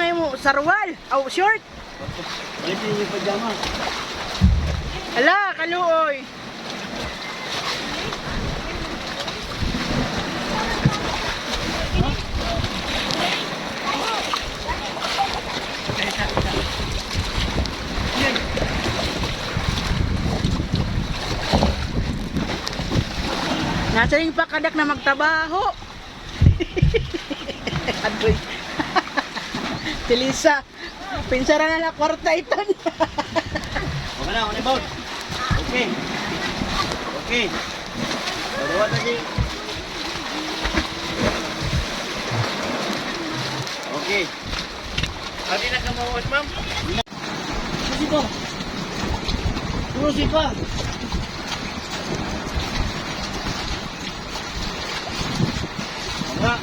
ngayon mo sarwal. Oh, short. Balikin yung pajama. Hala, kaluoy. Nasa ring pakadak na magtrabaho. Adoy. Si Lisa. Pinsara na na kwarta ito. Okay na, okay ba? Okay. Okay. Dalawa lagi. Okay. Hindi na kamawas, ma'am? Susi pa. Susi pa. Enggak.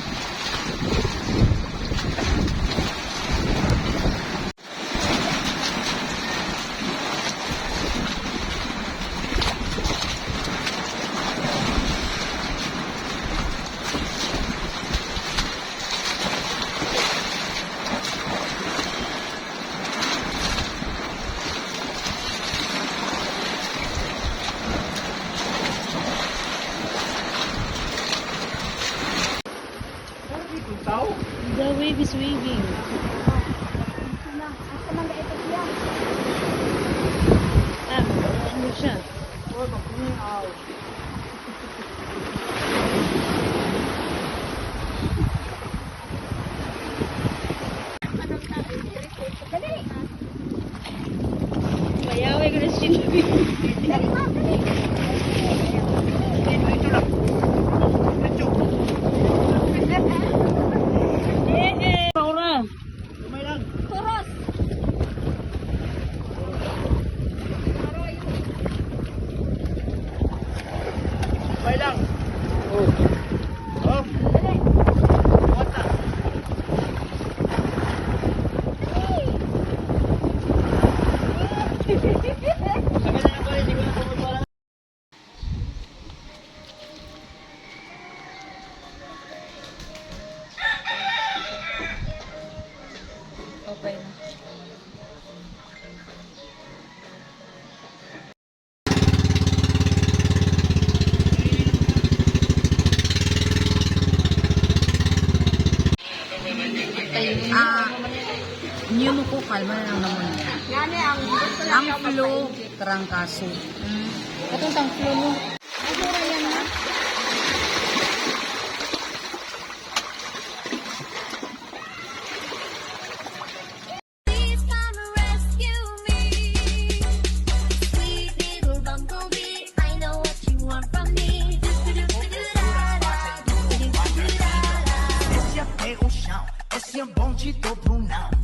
The wave is waving. Ano siya? Mayaway ko na silbi. May lang. Oh. Oh. Wata. Sabi na lang pala, hindi ko na pumagpala. Okay na. Pneumococcal, man ang pneumonia. Ang flu, trangkaso. Katong tang flu mo. Ano ra yan na? Please come and rescue me, sweet little bumblebee. I know what you want from me. Esse é o chão, esse é bom de todo não.